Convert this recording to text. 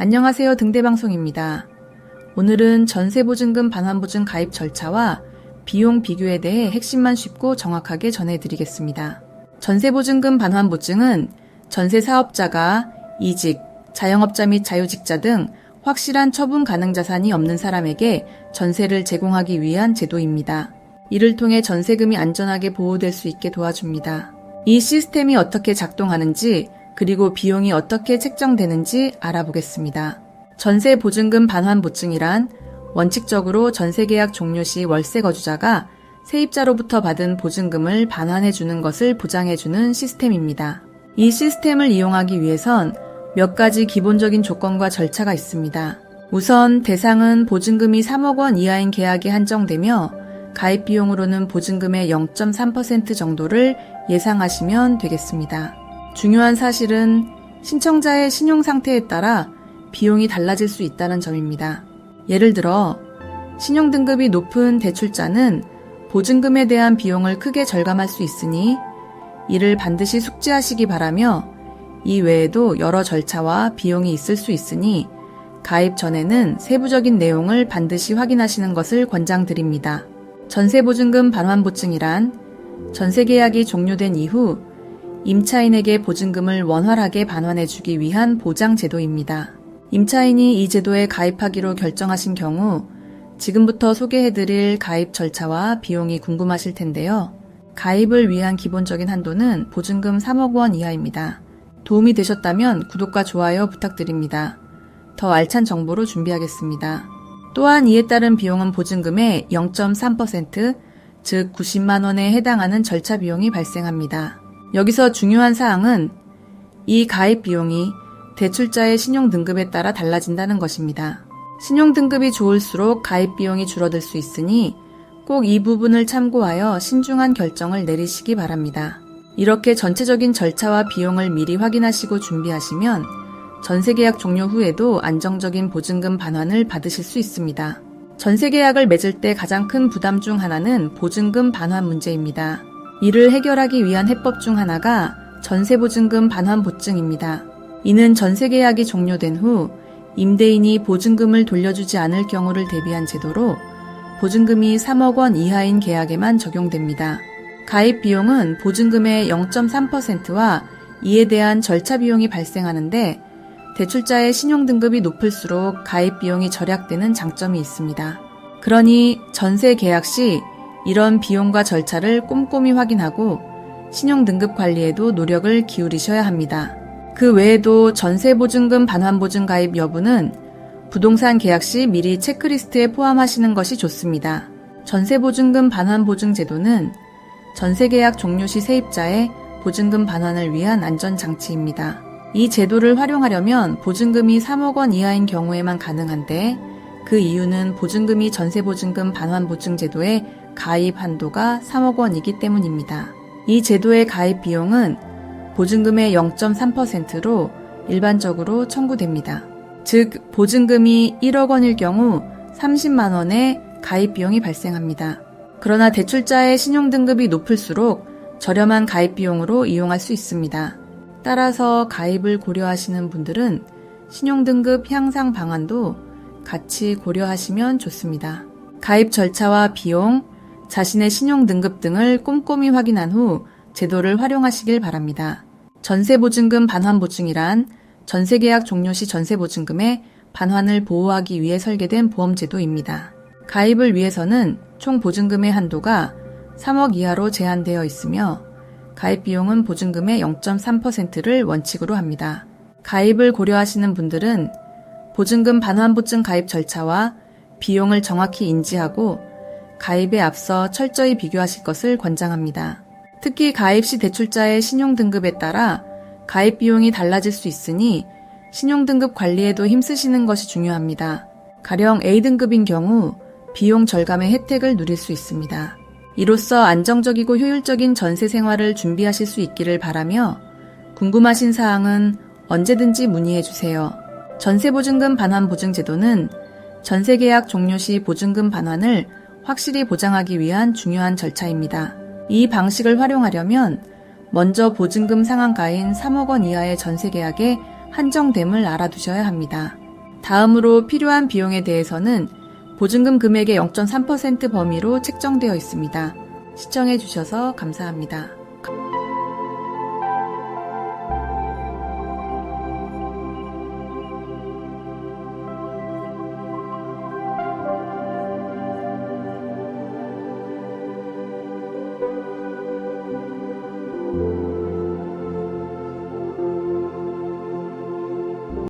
안녕하세요. 등대방송입니다. 오늘은 전세보증금 반환보증 가입 절차와 비용 비교에 대해 핵심만 쉽고 정확하게 전해드리겠습니다. 전세보증금 반환보증은 전세사업자가 이직, 자영업자 및 자유직자 등 확실한 처분 가능 자산이 없는 사람에게 전세를 제공하기 위한 제도입니다. 이를 통해 전세금이 안전하게 보호될 수 있게 도와줍니다. 이 시스템이 어떻게 작동하는지 그리고 비용이 어떻게 책정되는지 알아보겠습니다. 전세보증금 반환보증이란 원칙적으로 전세계약 종료 시 월세 거주자가 세입자로부터 받은 보증금을 반환해주는 것을 보장해주는 시스템입니다. 이 시스템을 이용하기 위해선 몇 가지 기본적인 조건과 절차가 있습니다. 우선 대상은 보증금이 3억 원 이하인 계약이 한정되며 가입 비용으로는 보증금의 0.3% 정도를 예상하시면 되겠습니다. 중요한 사실은 신청자의 신용 상태에 따라 비용이 달라질 수 있다는 점입니다. 예를 들어 신용 등급이 높은 대출자는 보증금에 대한 비용을 크게 절감할 수 있으니 이를 반드시 숙지하시기 바라며 이 외에도 여러 절차와 비용이 있을 수 있으니 가입 전에는 세부적인 내용을 반드시 확인하시는 것을 권장드립니다. 전세보증금 반환보증이란 전세계약이 종료된 이후 임차인에게 보증금을 원활하게 반환해주기 위한 보장제도입니다. 임차인이 이 제도에 가입하기로 결정하신 경우 지금부터 소개해드릴 가입 절차와 비용이 궁금하실 텐데요. 가입을 위한 기본적인 한도는 보증금 3억 원 이하입니다. 도움이 되셨다면 구독과 좋아요 부탁드립니다. 더 알찬 정보로 준비하겠습니다. 또한 이에 따른 비용은 보증금의 0.3%, 즉 90만 원에 해당하는 절차 비용이 발생합니다. 여기서 중요한 사항은 이 가입 비용이 대출자의 신용 등급에 따라 달라진다는 것입니다. 신용 등급이 좋을수록 가입 비용이 줄어들 수 있으니 꼭 이 부분을 참고하여 신중한 결정을 내리시기 바랍니다. 이렇게 전체적인 절차와 비용을 미리 확인하시고 준비하시면 전세계약 종료 후에도 안정적인 보증금 반환을 받으실 수 있습니다. 전세계약을 맺을 때 가장 큰 부담 중 하나는 보증금 반환 문제입니다. 이를 해결하기 위한 해법 중 하나가 전세보증금 반환보증입니다. 이는 전세계약이 종료된 후 임대인이 보증금을 돌려주지 않을 경우를 대비한 제도로 보증금이 3억 원 이하인 계약에만 적용됩니다. 가입 비용은 보증금의 0.3%와 이에 대한 절차 비용이 발생하는데 대출자의 신용 등급이 높을수록 가입 비용이 절약되는 장점이 있습니다. 그러니 전세 계약 시 이런 비용과 절차를 꼼꼼히 확인하고 신용 등급 관리에도 노력을 기울이셔야 합니다. 그 외에도 전세보증금 반환보증 가입 여부는 부동산 계약 시 미리 체크리스트에 포함하시는 것이 좋습니다. 전세보증금 반환보증 제도는 전세계약 종료 시 세입자의 보증금 반환을 위한 안전장치입니다. 이 제도를 활용하려면 보증금이 3억 원 이하인 경우에만 가능한데 그 이유는 보증금이 전세보증금 반환보증 제도의 가입 한도가 3억 원이기 때문입니다. 이 제도의 가입 비용은 보증금의 0.3%로 일반적으로 청구됩니다. 즉 보증금이 1억 원일 경우 30만 원의 가입 비용이 발생합니다. 그러나 대출자의 신용등급이 높을수록 저렴한 가입 비용으로 이용할 수 있습니다. 따라서 가입을 고려하시는 분들은 신용등급 향상 방안도 같이 고려하시면 좋습니다. 가입 절차와 비용, 자신의 신용등급 등을 꼼꼼히 확인한 후 제도를 활용하시길 바랍니다. 전세보증금 반환보증이란 전세계약 종료 시 전세보증금의 반환을 보호하기 위해 설계된 보험제도입니다. 가입을 위해서는 총 보증금의 한도가 3억 이하로 제한되어 있으며 가입 비용은 보증금의 0.3%를 원칙으로 합니다. 가입을 고려하시는 분들은 보증금 반환보증 가입 절차와 비용을 정확히 인지하고 가입에 앞서 철저히 비교하실 것을 권장합니다. 특히 가입 시 대출자의 신용등급에 따라 가입 비용이 달라질 수 있으니 신용등급 관리에도 힘쓰시는 것이 중요합니다. 가령 A등급인 경우 비용 절감의 혜택을 누릴 수 있습니다. 이로써 안정적이고 효율적인 전세 생활을 준비하실 수 있기를 바라며 궁금하신 사항은 언제든지 문의해주세요. 전세보증금 반환보증 제도는 전세계약 종료 시 보증금 반환을 확실히 보장하기 위한 중요한 절차입니다. 이 방식을 활용하려면 먼저 보증금 상한가인 3억 원 이하의 전세계약에 한정됨을 알아두셔야 합니다. 다음으로 필요한 비용에 대해서는 보증금 금액의 0.3% 범위로 책정되어 있습니다. 시청해 주셔서 감사합니다.